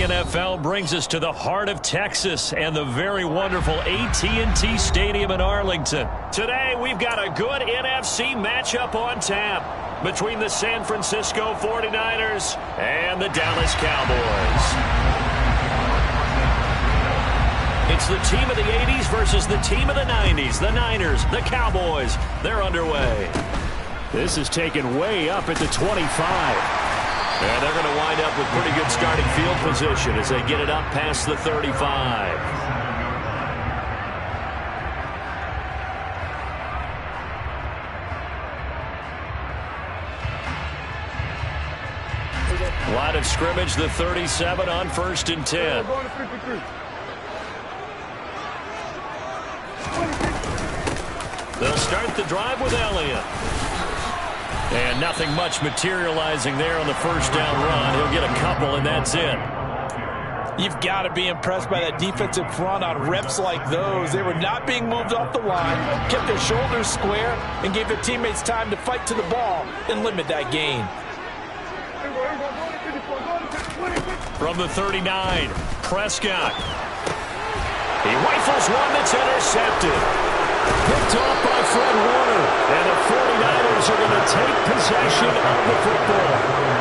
NFL brings us to the heart of Texas and the very wonderful AT&T Stadium in Arlington. Today, we've got a good NFC matchup on tap between the San Francisco 49ers and the Dallas Cowboys. It's the team of the 80s versus the team of the 90s. The Niners, the Cowboys, they're underway. This is taken way up at the 25. And they're going to wind up with pretty good starting field position as they get it up past the 35. Line of scrimmage, the 37 on 1st and 10. They'll start the drive with Elliott. And nothing much materializing there on the first down run. He'll get a couple, and that's it. You've got to be impressed by that defensive front on reps like those. They were not being moved off the line, kept their shoulders square, and gave their teammates time to fight to the ball and limit that gain. From the 39, Prescott. He rifles one that's intercepted. Picked off by Fred Warner. And the 49ers are going to take possession of the football.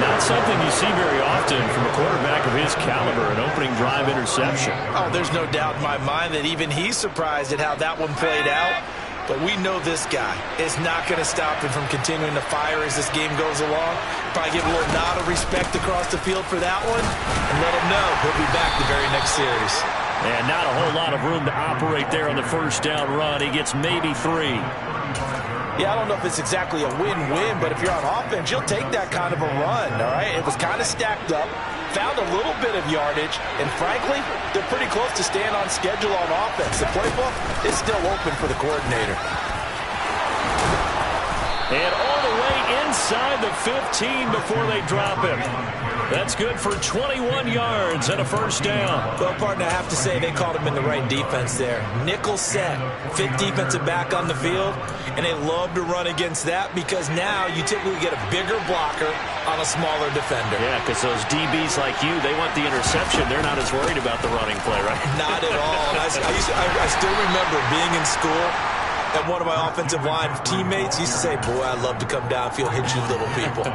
Not something you see very often from a quarterback of his caliber, an opening drive interception. Oh, there's no doubt in my mind that even he's surprised at how that one played out. But we know this guy is not going to stop him from continuing to fire as this game goes along. Probably give a little nod of respect across the field for that one. And let him know he'll be back the very next series. And not a whole lot of room to operate there on the first down run. He gets maybe 3. Yeah, I don't know if it's exactly a win-win, but if you're on offense, you'll take that kind of a run, all right? It was kind of stacked up, found a little bit of yardage, and frankly, they're pretty close to staying on schedule on offense. The playbook is still open for the coordinator. And all the way inside the 15 before they drop him. That's good for 21 yards and a first down. Well, partner, I have to say they called him in the right defense there. Nickel set, fit defensive back on the field, and they love to run against that because now you typically get a bigger blocker on a smaller defender. Yeah, because those DBs like you, they want the interception. They're not as worried about the running play, right? Not at all. I still remember being in school, and one of my offensive line teammates used to say, boy, I'd love to come downfield, hit you little people.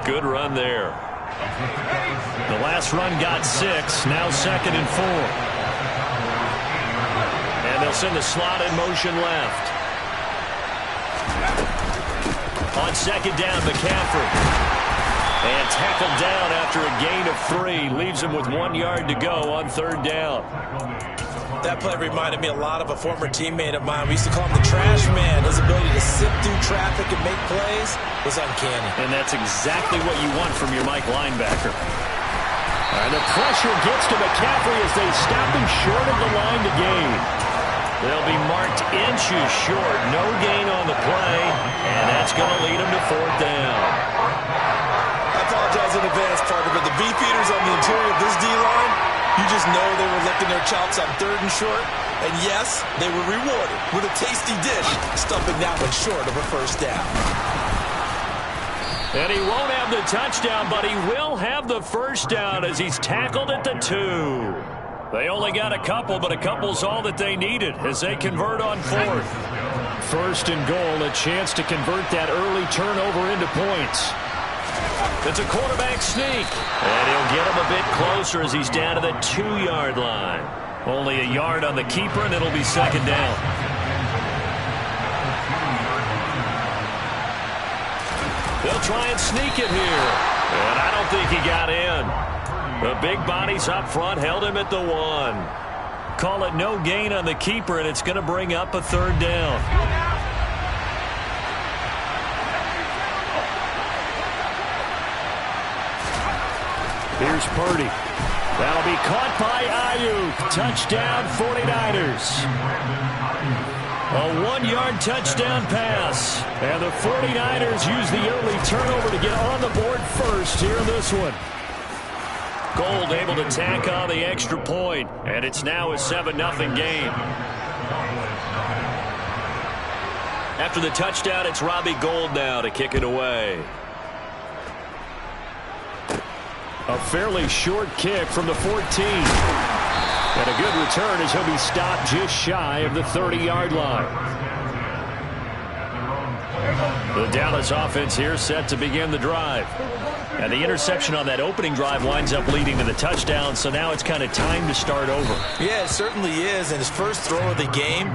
Good run there. The last run got 6, now 2nd and 4. And they'll send the slot in motion left. On 2nd down, McCaffrey. And tackled down after a gain of 3. Leaves him with 1 yard to go on 3rd down. That play reminded me a lot of a former teammate of mine. We used to call him the trash man. His ability to sift through traffic and make plays was uncanny. And that's exactly what you want from your Mike linebacker. And the pressure gets to McCaffrey as they stop him short of the line to gain. They'll be marked inches short. No gain on the play. And that's going to lead him to 4th down. I apologize in advance, partner, but the beefeaters on the interior of this D-line, you just know they were licking their chops on 3rd and short. And yes, they were rewarded with a tasty dish, stumping that one short of a first down. And he won't have the touchdown, but he will have the first down as he's tackled at the 2. They only got a couple, but a couple's all that they needed as they convert on 4th. 1st and goal, a chance to convert that early turnover into points. It's a quarterback sneak. And he'll get him a bit closer as he's down to the 2-yard line. Only a yard on the keeper, and it'll be 2nd down. They'll try and sneak it here. And I don't think he got in. The big bodies up front held him at the 1. Call it no gain on the keeper, and it's going to bring up a 3rd down. Here's Purdy. That'll be caught by Ayuk. Touchdown, 49ers. A 1-yard touchdown pass. And the 49ers use the early turnover to get on the board first here in this one. Gold able to tack on the extra point. And it's now a 7-0 game. After the touchdown, it's Robbie Gould now to kick it away. A fairly short kick from the 14. And a good return as he'll be stopped just shy of the 30-yard line. The Dallas offense here set to begin the drive. And the interception on that opening drive winds up leading to the touchdown, so now it's kind of time to start over. Yeah, it certainly is, and his first throw of the game.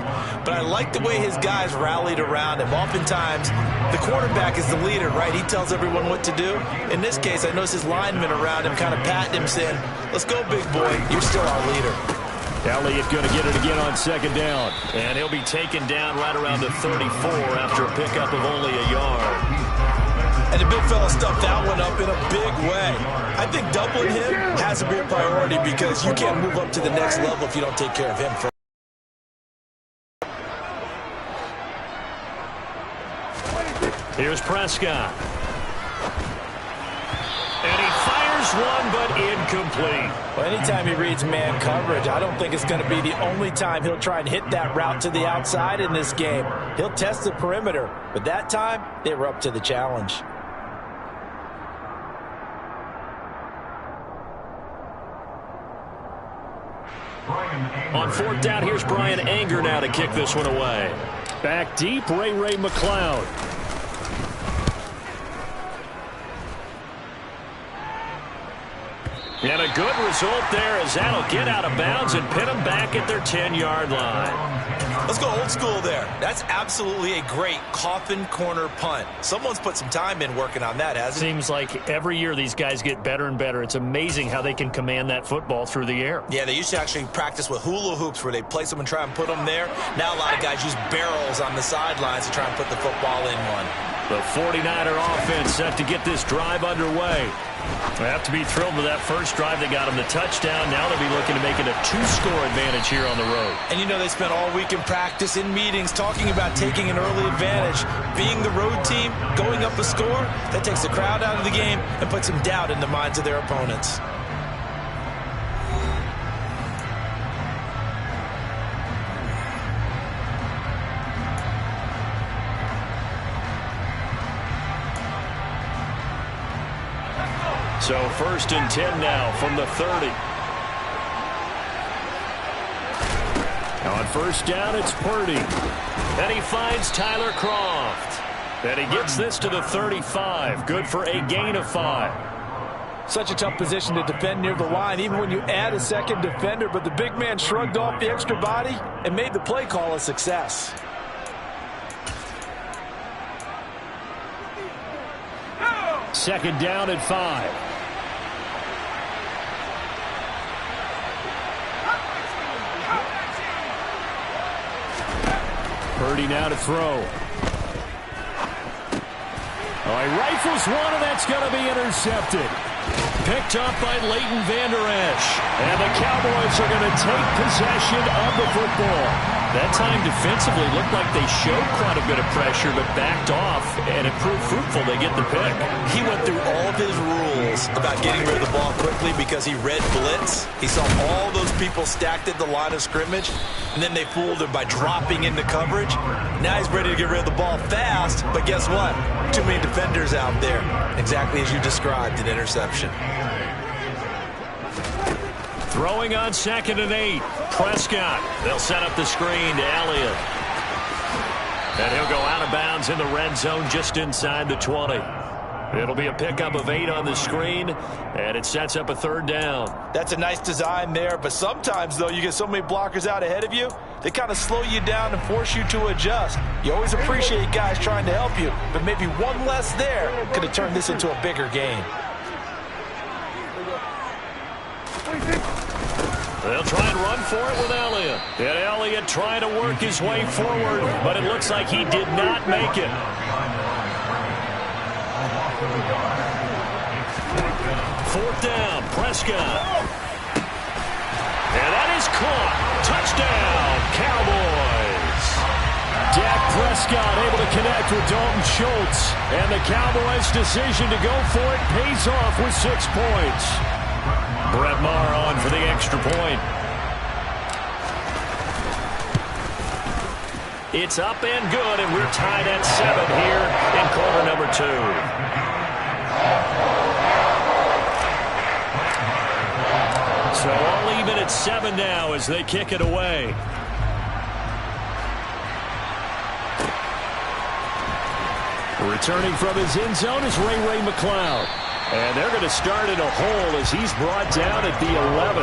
But I like the way his guys rallied around him. Oftentimes, the quarterback is the leader, right? He tells everyone what to do. In this case, I noticed his linemen around him kind of patting him, saying, "Let's go, big boy. You're still our leader." Elliott going to get it again on second down. And he'll be taken down right around the 34 after a pickup of only a yard. And the big fella stuffed that one up in a big way. I think doubling him has to be a priority because you can't move up to the next level if you don't take care of him first. Here's Prescott. And he fires one, but incomplete. Well, anytime he reads man coverage, I don't think it's going to be the only time he'll try and hit that route to the outside in this game. He'll test the perimeter, but that time, they were up to the challenge. On fourth down, here's Brian Anger now to kick this one away. Back deep, Ray McLeod. And a good result there as that'll get out of bounds and pin them back at their 10-yard line. Let's go old school there. That's absolutely a great coffin corner punt. Someone's put some time in working on that, hasn't it? Seems like every year these guys get better and better. It's amazing how they can command that football through the air. Yeah, they used to actually practice with hula hoops where they place them and try and put them there. Now a lot of guys use barrels on the sidelines to try and put the football in one. The 49er offense set to get this drive underway. They have to be thrilled with that first drive. They got them the touchdown. Now they'll be looking to make it a 2-score advantage here on the road. And you know they spent all week in practice, in meetings, talking about taking an early advantage. Being the road team, going up a score, that takes the crowd out of the game and puts some doubt in the minds of their opponents. So 1st and 10 now from the 30. On first down, it's Purdy. And he finds Tyler Croft. And he gets this to the 35. Good for a gain of 5. Such a tough position to defend near the line, even when you add a second defender. But the big man shrugged off the extra body and made the play call a success. Second down at 5. Purdy now to throw. Oh, he rifles one, and that's going to be intercepted. Picked up by Leighton Vander Esch. And the Cowboys are going to take possession of the football. That time defensively looked like they showed quite a bit of pressure, but backed off, and it proved fruitful. They get the pick. He went through all of his rules about getting rid of the ball quickly because he read blitz. He saw all those people stacked at the line of scrimmage, and then they fooled him by dropping into coverage. Now he's ready to get rid of the ball fast, but guess what? Too many defenders out there. Exactly as you described, an interception. Throwing on 2nd and 8. Prescott. They'll set up the screen to Elliott. And he'll go out of bounds in the red zone just inside the 20. It'll be a pickup of 8 on the screen, and it sets up a 3rd down. That's a nice design there, but sometimes, though, you get so many blockers out ahead of you, they kind of slow you down and force you to adjust. You always appreciate guys trying to help you, but maybe one less there could have turned this into a bigger game. They'll try and run for it with Elliott. And Elliott trying to work his way forward, but it looks like he did not make it. 4th down, Prescott. And that is caught. Touchdown, Cowboys. Dak Prescott able to connect with Dalton Schultz. And the Cowboys' decision to go for it pays off with 6 points. Brett Maher on for the extra point. It's up and good, and we're tied at 7 here in quarter number 2. So all even at 7 now as they kick it away. Returning from his end zone is Ray McCloud. And they're going to start in a hole as he's brought down at the 11.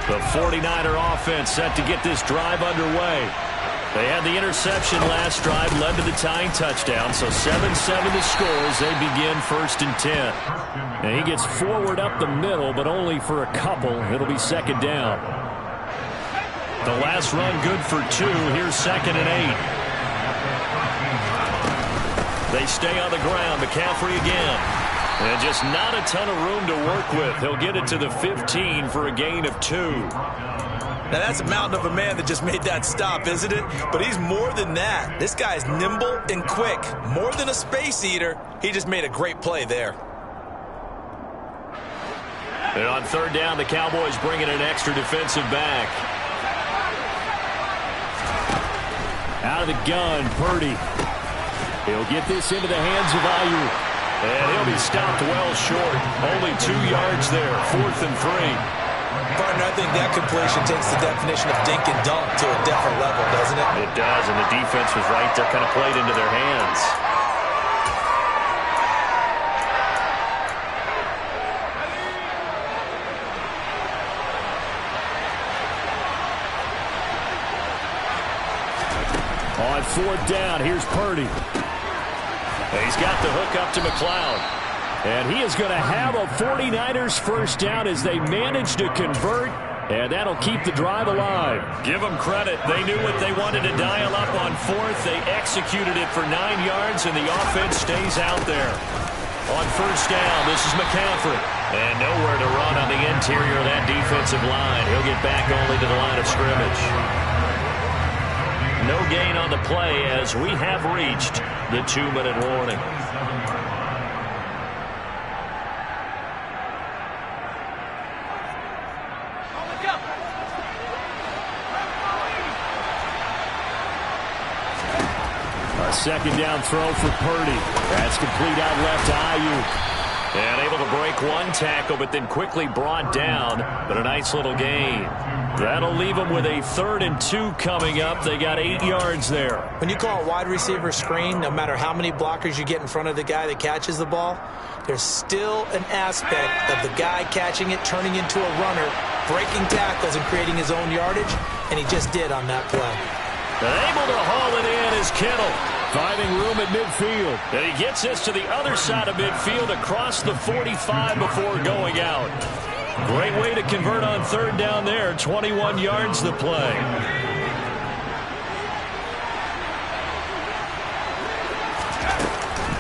The 49er offense set to get this drive underway. They had the interception last drive, led to the tying touchdown, so 7-7 the score as they begin 1st and 10. And he gets forward up the middle, but only for a couple. It'll be 2nd down. The last run good for 2. Here's 2nd and 8. They stay on the ground. McCaffrey again. And just not a ton of room to work with. He'll get it to the 15 for a gain of 2. Now, that's a mountain of a man that just made that stop, isn't it? But he's more than that. This guy's nimble and quick. More than a space eater. He just made a great play there. And on 3rd down, the Cowboys bring in an extra defensive back. Out of the gun, Purdy. He'll get this into the hands of Ayuk. And he'll be stopped well short. Only 2 yards there. 4th and 3. Partner, I think that completion takes the definition of dink and dunk to a different level, doesn't it? It does, and the defense was right there, kind of played into their hands. On 4th down, here's Purdy. He's got the hook up to McCloud. And he is going to have a 49ers 1st down as they manage to convert, and that'll keep the drive alive. Give them credit. They knew what they wanted to dial up on 4th. They executed it for 9 yards, and the offense stays out there. On 1st down, this is McCaffrey. And nowhere to run on the interior of that defensive line. He'll get back only to the line of scrimmage. No gain on the play as we have reached the 2-minute warning. Second down throw for Purdy. That's complete out left to Ayuk. And able to break one tackle, but then quickly brought down. But a nice little gain. That'll leave them with a 3rd and 2 coming up. They got 8 yards there. When you call a wide receiver screen, no matter how many blockers you get in front of the guy that catches the ball, there's still an aspect of the guy catching it, turning into a runner, breaking tackles and creating his own yardage, and he just did on that play. Able to haul it in is Kittle. Finding room at midfield. And he gets this to the other side of midfield across the 45 before going out. Great way to convert on 3rd down there. 21 yards the play.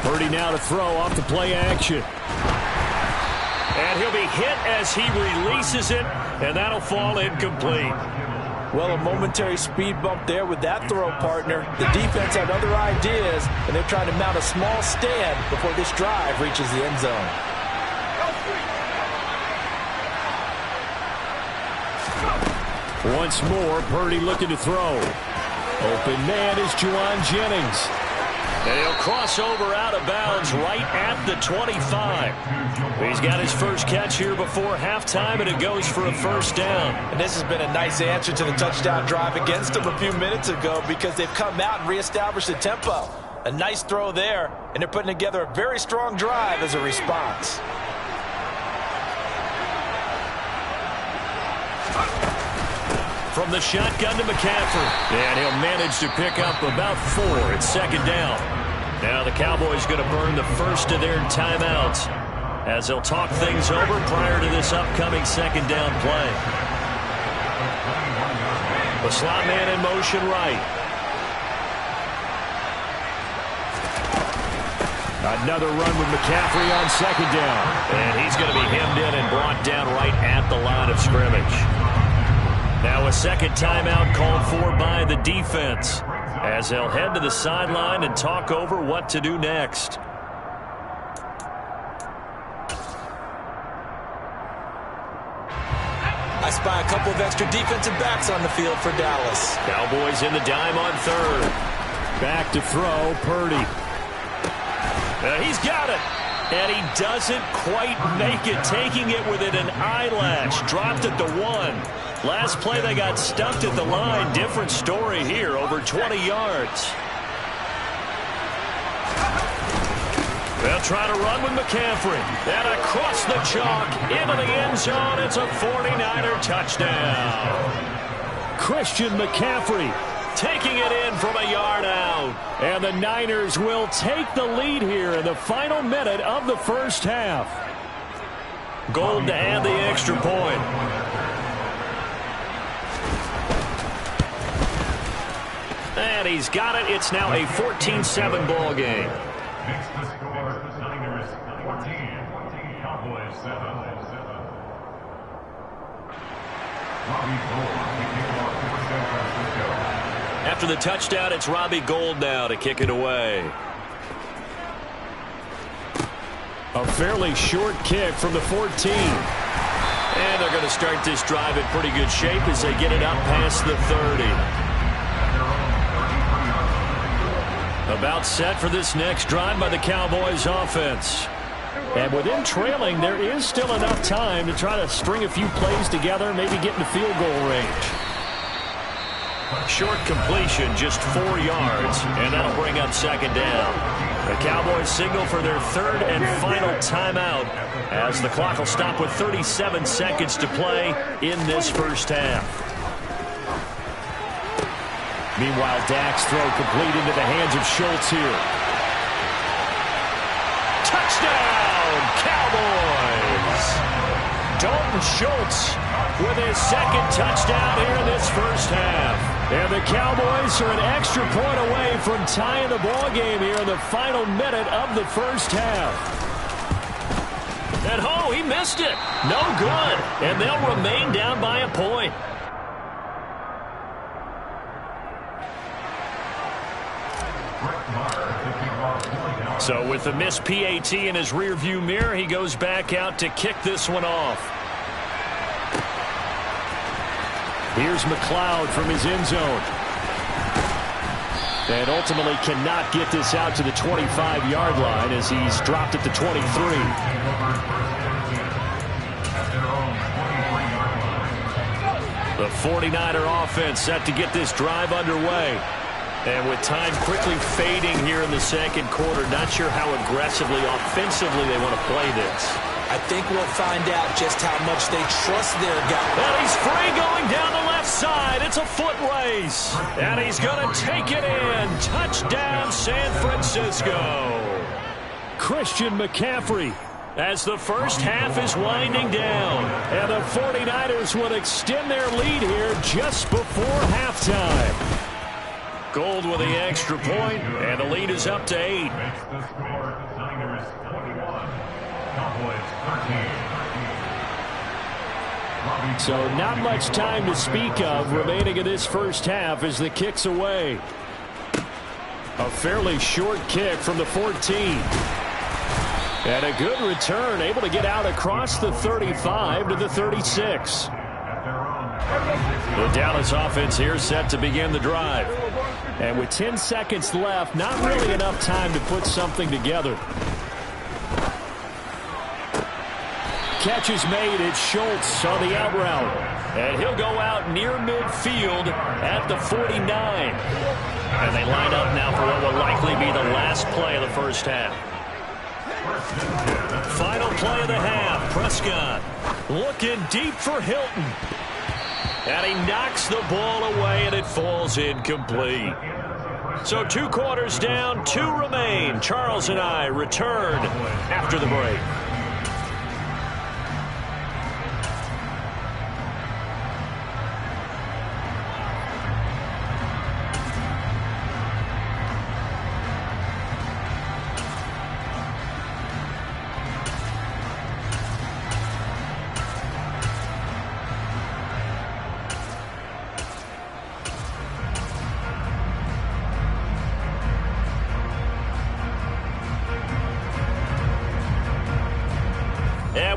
Purdy now to throw off the play action. And he'll be hit as he releases it, and that'll fall incomplete. Well, a momentary speed bump there with that throw, partner. The defense had other ideas, and they're trying to mount a small stand before this drive reaches the end zone. Once more, Purdy looking to throw. Open man is Juwan Jennings. And he'll cross over out of bounds right at the 25. He's got his first catch here before halftime, and it goes for a 1st down. And this has been a nice answer to the touchdown drive against them a few minutes ago because they've come out and reestablished the tempo. A nice throw there, and they're putting together a very strong drive as a response. From the shotgun to McCaffrey. And he'll manage to pick up about 4 at 2nd down. Now the Cowboys going to burn the first of their timeouts as they'll talk things over prior to this upcoming 2nd down play. The slot man in motion right. Another run with McCaffrey on 2nd down. And he's going to be hemmed in and brought down right at the line of scrimmage. Now a second timeout called for by the defense as they'll head to the sideline and talk over what to do next. I spy a couple of extra defensive backs on the field for Dallas. Cowboys in the dime on 3rd. Back to throw, Purdy. He's got it. And he doesn't quite make it, taking it within an eyelash. Dropped at the 1. Last play they got stuffed at the line. Different story here, over 20 yards. They'll try to run with McCaffrey. And across the chalk, into the end zone. It's a 49er touchdown. Christian McCaffrey taking it in from a yard out. And the Niners will take the lead here in the final minute of the first half. Gold to add the extra point. And he's got it. It's now a 14-7 ball game. Makes the score, Niners 14, Cowboys 7. Robbie Gould kicking off for San Francisco. After the touchdown, it's Robbie Gould now to kick it away. A fairly short kick from the 14. And they're going to start this drive in pretty good shape as they get it up past the 30. About set for this next drive by the Cowboys offense. And with them trailing, there is still enough time to try to string a few plays together, maybe get into field goal range. Short completion, just 4 yards, and that'll bring up second down. The Cowboys signal for their third and final timeout as the clock will stop with 37 seconds to play in this first half. Meanwhile, Dak's throw complete into the hands of Schultz here. Touchdown, Cowboys! Dalton Schultz with his second touchdown here in this first half. And the Cowboys are an extra point away from tying the ball game here in the final minute of the first half. And he missed it. No good. And they'll remain down by a point. So with the missed PAT in his rearview mirror, he goes back out to kick this one off. Here's McLeod from his end zone. And ultimately cannot get this out to the 25-yard line as he's dropped at the 23. The 49er offense set to get this drive underway. And with time quickly fading here in the second quarter, not sure how aggressively, offensively they want to play this. I think we'll find out just how much they trust their guy. And he's free going down the left side. It's a foot race. And he's going to take it in. Touchdown, San Francisco. Christian McCaffrey as the first half is winding down. And the 49ers will extend their lead here just before halftime. Gould with the extra point, and the lead is up to 8. Makes the score, Niners 21, Cowboys 13. So not much time to speak of remaining in this first half as the kick's away. A fairly short kick from the 14. And a good return, able to get out across the 35 to the 36. The Dallas offense here set to begin the drive. And with 10 seconds left, not really enough time to put something together. Catch is made. It's Schultz on the out route. And he'll go out near midfield at the 49. And they line up now for what will likely be the last play of the first half. Final play of the half. Prescott looking deep for Hilton. And he knocks the ball away, and it falls incomplete. So 2 quarters down, 2 remain. Charles and I return after the break.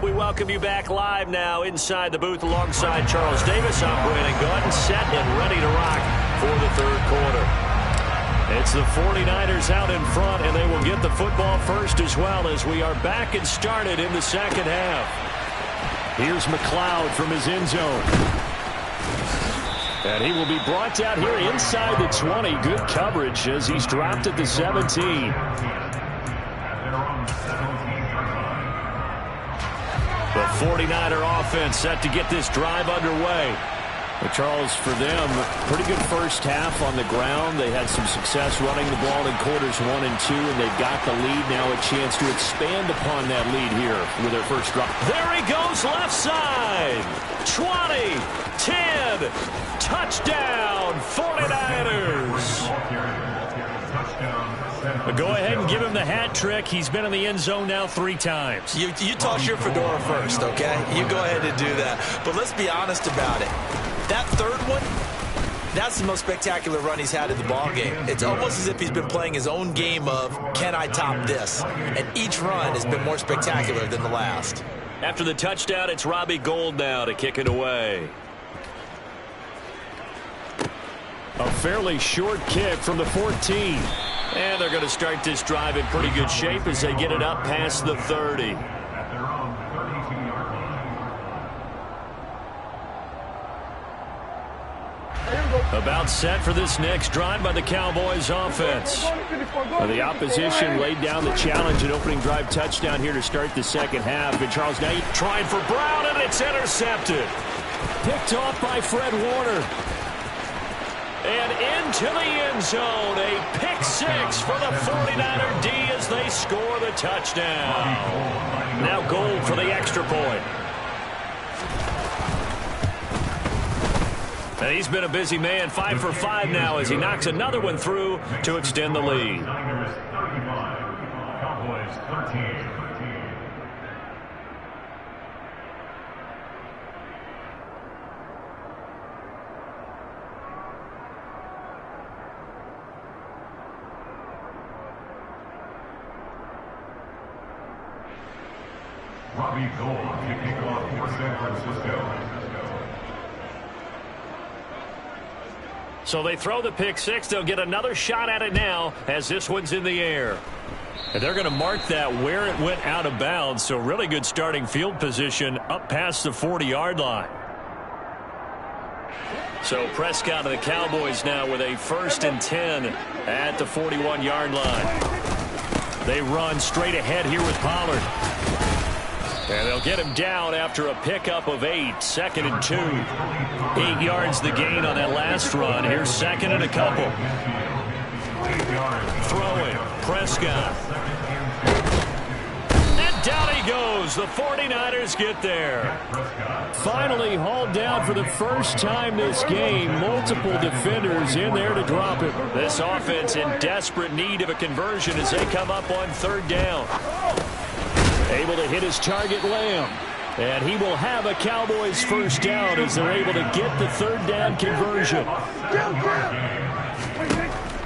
We welcome you back live now inside the booth alongside Charles Davis. I'm Brandon Gordon, set and ready to rock for the third quarter. It's the 49ers out in front, and they will get the football first as well as we are back and started in the second half. Here's McLeod from his end zone. And he will be brought down here inside the 20. Good coverage as he's dropped at the 17. The 49er offense set to get this drive underway. But Charles, for them, pretty good first half on the ground. They had some success running the ball in quarters 1 and 2, and they've got the lead now, a chance to expand upon that lead here with their first drive. There he goes, left side. 20, 10, touchdown, 49ers. But go ahead and give him the hat trick. He's been in the end zone now 3 times. You toss your fedora first, okay? You go ahead and do that. But let's be honest about it. That third one, that's the most spectacular run he's had in the ballgame. It's almost as if he's been playing his own game of, can I top this? And each run has been more spectacular than the last. After the touchdown, it's Robbie Gould now to kick it away. A fairly short kick from the 14. And they're going to start this drive in pretty good shape as they get it up past the 30. About set for this next drive by the Cowboys offense. The opposition laid down the challenge and opening drive touchdown here to start the second half. And Charles Knight trying for Brown, and it's intercepted. Picked off by Fred Warner. And into the end zone, a pick 6 for the 49er D as they score the touchdown. Now Gould for the extra point. And he's been a busy man, 5 for 5 now as he knocks another one through to extend the lead. Cowboys 13. Robbie Gould kicking off for San Francisco. So they throw the pick 6. They'll get another shot at it now as this one's in the air. And they're going to mark that where it went out of bounds. So really good starting field position up past the 40-yard line. So Prescott of the Cowboys now with a 1st and 10 at the 41-yard line. They run straight ahead here with Pollard. And they'll get him down after a pickup of 8. 2nd and 2. 8 yards the gain on that last run. Here's 2nd and a couple. Throwing. Prescott. And down he goes. The 49ers get there. Finally hauled down for the first time this game. Multiple defenders in there to drop it. This offense in desperate need of a conversion as they come up on 3rd down. Able to hit his target, Lamb. And he will have a Cowboys first down as they're able to get the 3rd down conversion.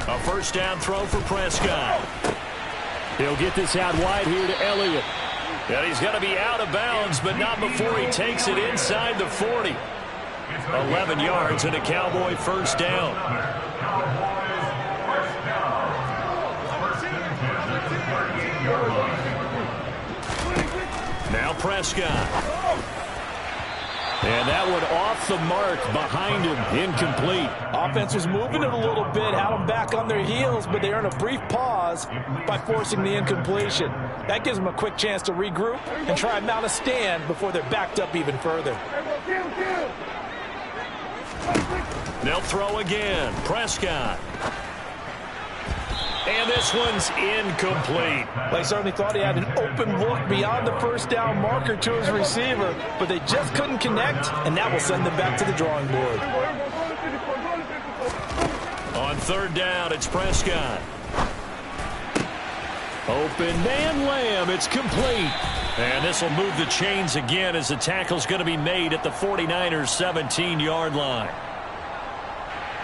A first down throw for Prescott. He'll get this out wide here to Elliott. And he's going to be out of bounds, but not before he takes it inside the 40. 11 yards and a Cowboy first down. Now Prescott. And that one off the mark behind him, incomplete. Offense was moving it a little bit, had them back on their heels, but they earn a brief pause by forcing the incompletion. That gives them a quick chance to regroup and try and mount a stand before they're backed up even further. They'll throw again. Prescott. And this one's incomplete. They certainly thought he had an open look beyond the first down marker to his receiver, but they just couldn't connect, and that will send them back to the drawing board. On 3rd down, it's Prescott. Open man, Lamb. It's complete. And this will move the chains again as the tackle's going to be made at the 49ers' 17-yard line.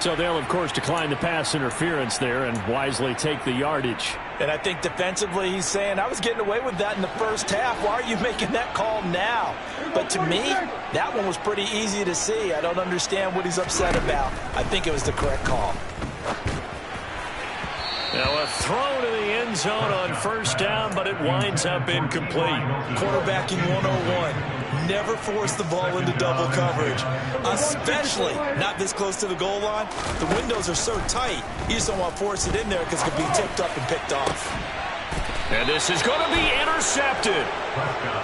So they'll, of course, decline the pass interference there and wisely take the yardage. And I think defensively he's saying, I was getting away with that in the first half. Why are you making that call now? But to me, that one was pretty easy to see. I don't understand what he's upset about. I think it was the correct call. Now a throw to the end zone on first down, but it winds up incomplete. Quarterbacking 101. Never force the ball into double coverage, especially not this close to the goal line. The windows are so tight, you just don't want to force it in there because it could be tipped up and picked off. And this is going to be intercepted.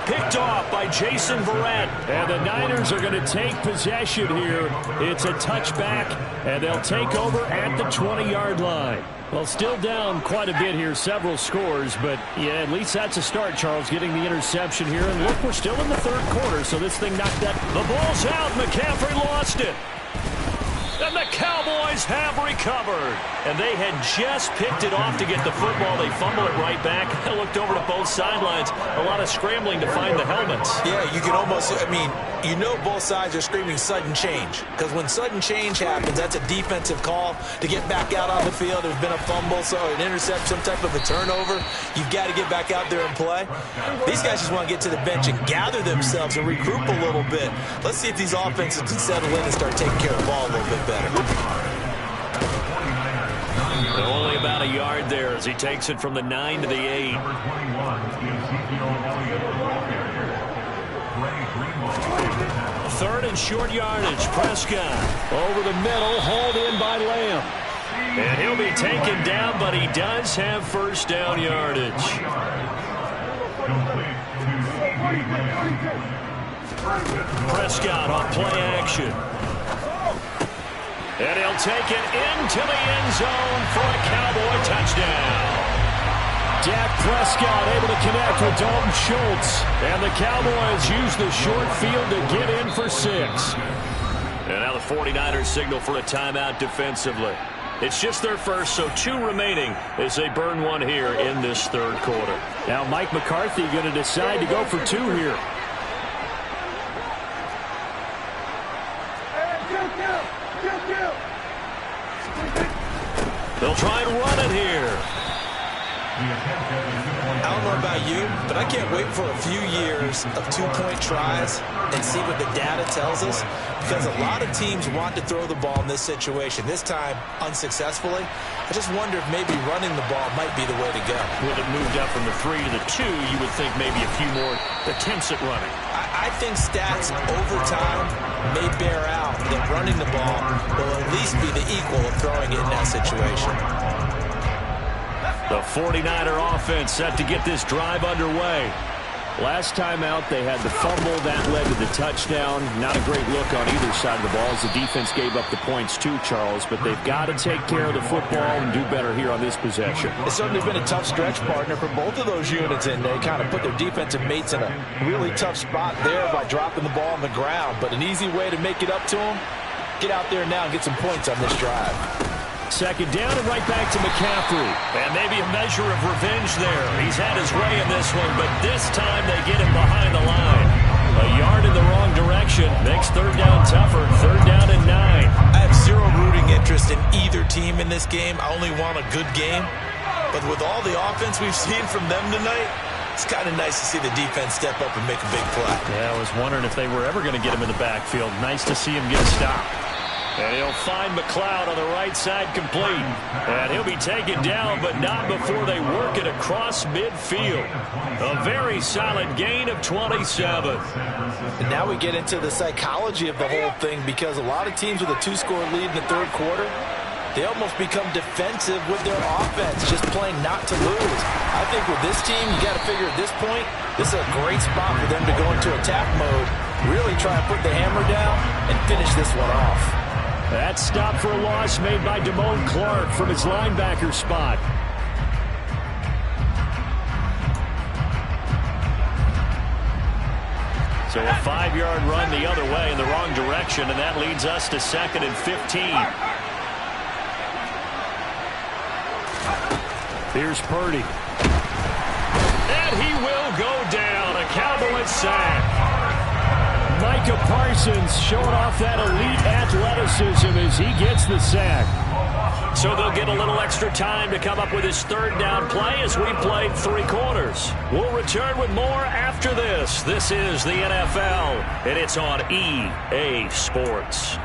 Picked off by Jason Verrett. And the Niners are going to take possession here. It's a touchback, and they'll take over at the 20-yard line. Well, still down quite a bit here, several scores, but yeah, at least that's a start, Charles, getting the interception here. And look, we're still in the third quarter, so this thing knocked that. The ball's out. McCaffrey lost it. And the Cowboys have recovered. And they had just picked it off to get the football. They fumble it right back. I looked over to both sidelines. A lot of scrambling to find the helmets. Yeah, you can almost, you know both sides are screaming sudden change. Because when sudden change happens, that's a defensive call to get back out on the field. There's been a fumble, so an interception, some type of a turnover. You've got to get back out there and play. These guys just want to get to the bench and gather themselves and regroup a little bit. Let's see if these offenses can settle in and start taking care of the ball a little bit better. Only about a yard there as he takes it from the 9 to the 8. Third and short yardage. Prescott over the middle, hauled in by Lamb. And he'll be taken down, but he does have first down yardage. Prescott on play action. And he'll take it into the end zone for a Cowboy touchdown. Dak Prescott able to connect with Dalton Schultz. And the Cowboys use the short field to get in for 6. And now the 49ers signal for a timeout defensively. It's just their first, so 2 remaining as they burn one here in this third quarter. Now Mike McCarthy going to decide to go for 2 here. They'll try and run it here. I don't know about you, but I can't wait for a few years of 2-point tries and see what the data tells us, because a lot of teams want to throw the ball in this situation, this time unsuccessfully. I just wonder if maybe running the ball might be the way to go. With it moved up from the 3 to the 2, you would think maybe a few more attempts at running. I think stats over time may bear out that running the ball will at least be the equal of throwing it in that situation. The 49er offense set to get this drive underway. Last time out, they had the fumble. That led to the touchdown. Not a great look on either side of the ball as the defense gave up the points too, Charles. But they've got to take care of the football and do better here on this possession. It's certainly been a tough stretch, partner, for both of those units, and they kind of put their defensive mates in a really tough spot there by dropping the ball on the ground. But an easy way to make it up to them, get out there now and get some points on this drive. Second down and right back to McCaffrey. And maybe a measure of revenge there. He's had his way in this one, but this time they get him behind the line. A yard in the wrong direction makes third down tougher. Third down and 9. I have zero rooting interest in either team in this game. I only want a good game. But with all the offense we've seen from them tonight, it's kind of nice to see the defense step up and make a big play. Yeah, I was wondering if they were ever going to get him in the backfield. Nice to see him get a stop. And he'll find McLeod on the right side complete. And he'll be taken down, but not before they work it across midfield. A very solid gain of 27. And now we get into the psychology of the whole thing, because a lot of teams with a 2-score lead in the third quarter, they almost become defensive with their offense, just playing not to lose. I think with this team, you got to figure at this point, this is a great spot for them to go into attack mode, really try to put the hammer down and finish this one off. That stop for a loss made by Damone Clark from his linebacker spot. So a 5-yard run the other way in the wrong direction, and that leads us to 2nd and 15. Here's Purdy. And he will go down. A Cowboys sack. Micah Parsons showing off that elite athleticism as he gets the sack. So they'll get a little extra time to come up with his third down play as we played 3 quarters. We'll return with more after this. This is the NFL, and it's on EA Sports.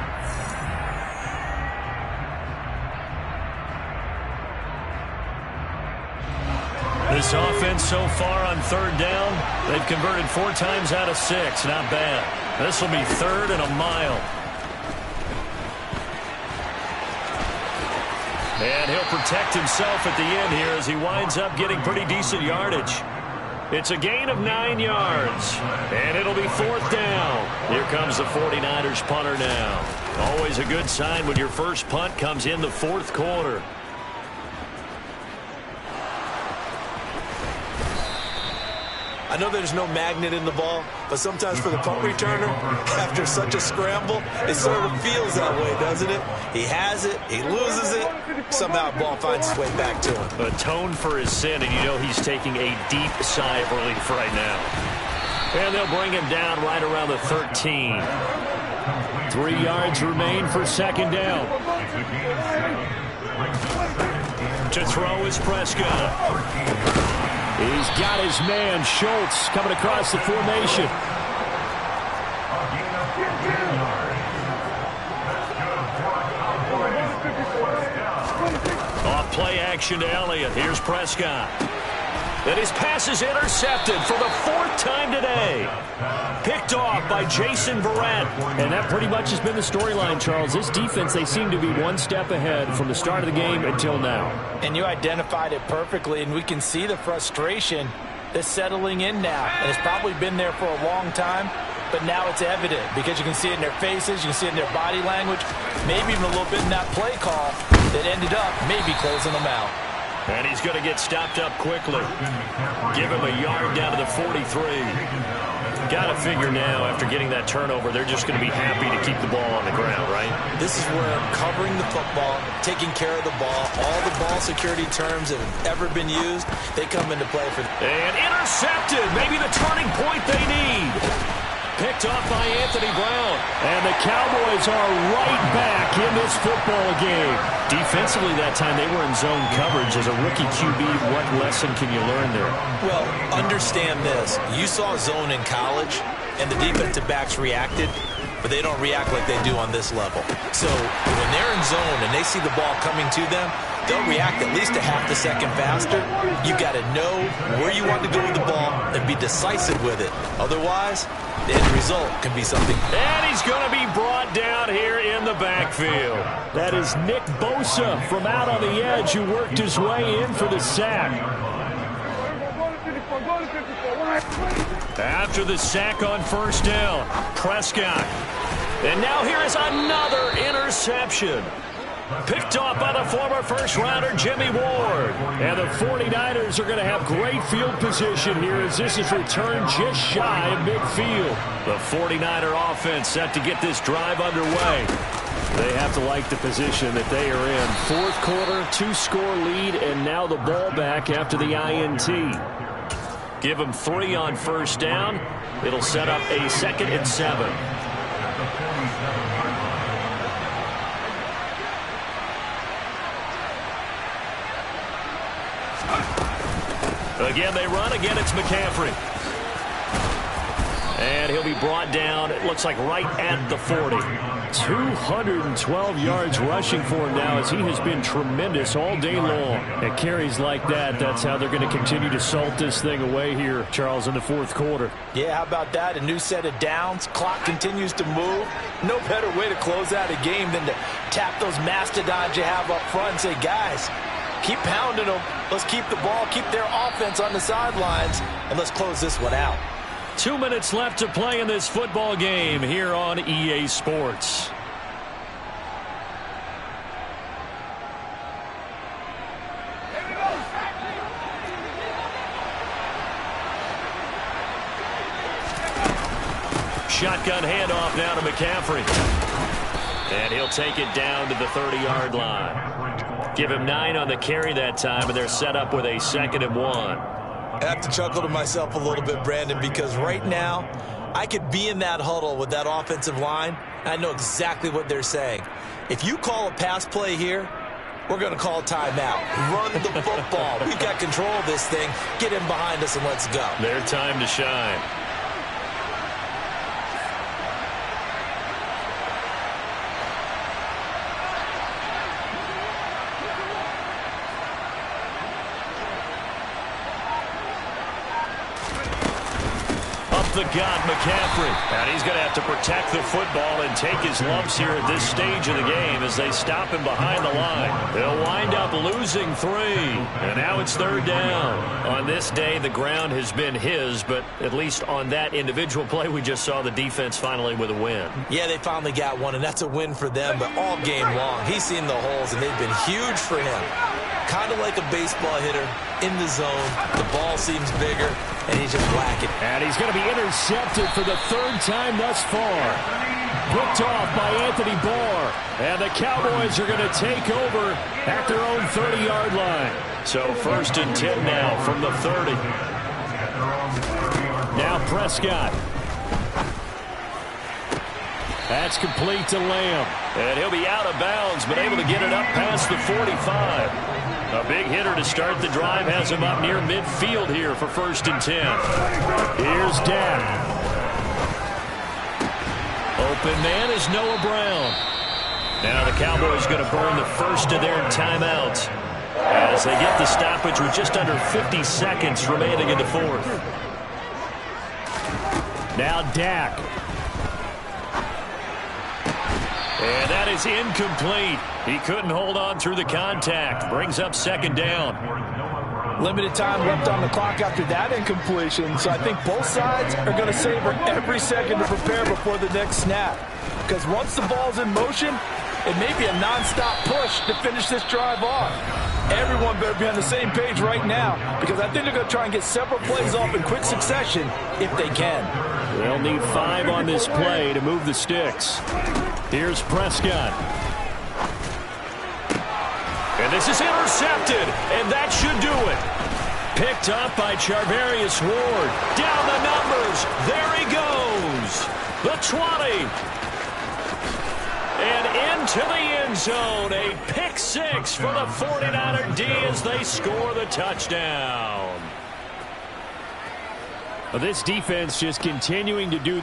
This offense so far on third down, they've converted 4 times out of 6. Not bad. This will be 3rd and a mile. And he'll protect himself at the end here as he winds up getting pretty decent yardage. It's a gain of 9 yards, and it'll be 4th down. Here comes the 49ers punter now. Always a good sign when your first punt comes in the 4th quarter. I know there's no magnet in the ball, but sometimes for the punt returner, after such a scramble, it sort of feels that way, doesn't it? He has it, he loses it, somehow the ball finds its way back to him. Atone for his sin, and you know he's taking a deep sigh of relief right now. And they'll bring him down right around the 13. 3 yards remain for 2nd down. To throw is Prescott. He's got his man, Schultz, coming across the formation. Off play action to Elliott. Here's Prescott. And his pass is intercepted for the 4th time today. Picked off by Jason Verrett. And that pretty much has been the storyline, Charles. This defense, they seem to be one step ahead from the start of the game until now. And you identified it perfectly, and we can see the frustration that's settling in now. And it's probably been there for a long time, but now it's evident because you can see it in their faces, you can see it in their body language, maybe even a little bit in that play call that ended up maybe closing them out. And he's going to get stopped up quickly. Give him a yard down to the 43. Got to figure now, after getting that turnover, they're just going to be happy to keep the ball on the ground, right? This is where covering the football, taking care of the ball, all the ball security terms that have ever been used, they come into play for them. And intercepted. Maybe the turning point they need. Picked off by Anthony Brown. And the Cowboys are right back in this football game. Defensively that time, they were in zone coverage. As a rookie QB, what lesson can you learn there? Well, understand this. You saw zone in college, and the defensive backs reacted, but they don't react like they do on this level. So when they're in zone and they see the ball coming to them, they'll react at least a half a second faster. You've got to know where you want to go with the ball and be decisive with it. Otherwise, the end result can be something. And he's going to be brought down here in the backfield. That is Nick Bosa from out on the edge who worked his way in for the sack. After the sack on 1st down, Prescott. And now here is another interception. Picked off by the former first-rounder Jimmy Ward. And the 49ers are going to have great field position here as this is returned just shy of midfield. The 49er offense set to get this drive underway. They have to like the position that they are in. 4th quarter, 2-score lead, and now the ball back after the INT. Give them 3 on 1st down. It'll set up a 2nd and 7. Again, they run. Again, it's McCaffrey. And he'll be brought down, it looks like, right at the 40. 212 yards rushing for him now as he has been tremendous all day long. At carries like that, that's how they're going to continue to salt this thing away here, Charles, in the 4th quarter. Yeah, how about that? A new set of downs. Clock continues to move. No better way to close out a game than to tap those mastodons you have up front and say, guys, keep pounding them. Let's keep the ball, keep their offense on the sidelines, and let's close this one out. 2 minutes left to play in this football game here on EA Sports. Shotgun handoff now to McCaffrey. And he'll take it down to the 30-yard line. Give him 9 on the carry that time, and they're set up with a 2nd and 1. I have to chuckle to myself a little bit, Brandon, because right now I could be in that huddle with that offensive line, and I know exactly what they're saying. If you call a pass play here, we're going to call timeout. Run the football. We've got control of this thing. Get in behind us and let's go. Their time to shine. the gut, McCaffrey. And he's going to have to protect the football and take his lumps here at this stage of the game as they stop him behind the line. They'll wind up losing 3. And now it's 3rd down. On this day, the ground has been his, but at least on that individual play, we just saw the defense finally with a win. Yeah, they finally got one, and that's a win for them, but all game long, he's seen the holes, and they've been huge for him. Kind of like a baseball hitter in the zone. The ball seems bigger, and he's just whacking. And he's going to be intercepted for the 3rd time thus far. Picked off by Anthony Barr. And the Cowboys are going to take over at their own 30-yard line. So 1st and 10 now from the 30. Now Prescott. That's complete to Lamb. And he'll be out of bounds, but able to get it up past the 45. A big hitter to start the drive has him up near midfield here for 1st and 10. Here's Dak. Open man is Noah Brown. Now the Cowboys going to burn the first of their timeouts as they get the stoppage with just under 50 seconds remaining in the 4th. Now Dak. And that is incomplete. He couldn't hold on through the contact. Brings up 2nd down. Limited time left on the clock after that incompletion, so I think both sides are going to savor every second to prepare before the next snap. Because once the ball's in motion, it may be a nonstop push to finish this drive off. Everyone better be on the same page right now, because I think they're going to try and get several plays off in quick succession if they can. They'll need 5 on this play to move the sticks. Here's Prescott. And this is intercepted, and that should do it. Picked up by Charvarius Ward. Down the numbers. There he goes. The 20. And into the end zone. A pick 6 for the 49er D as they score the touchdown. Well, this defense just continuing to do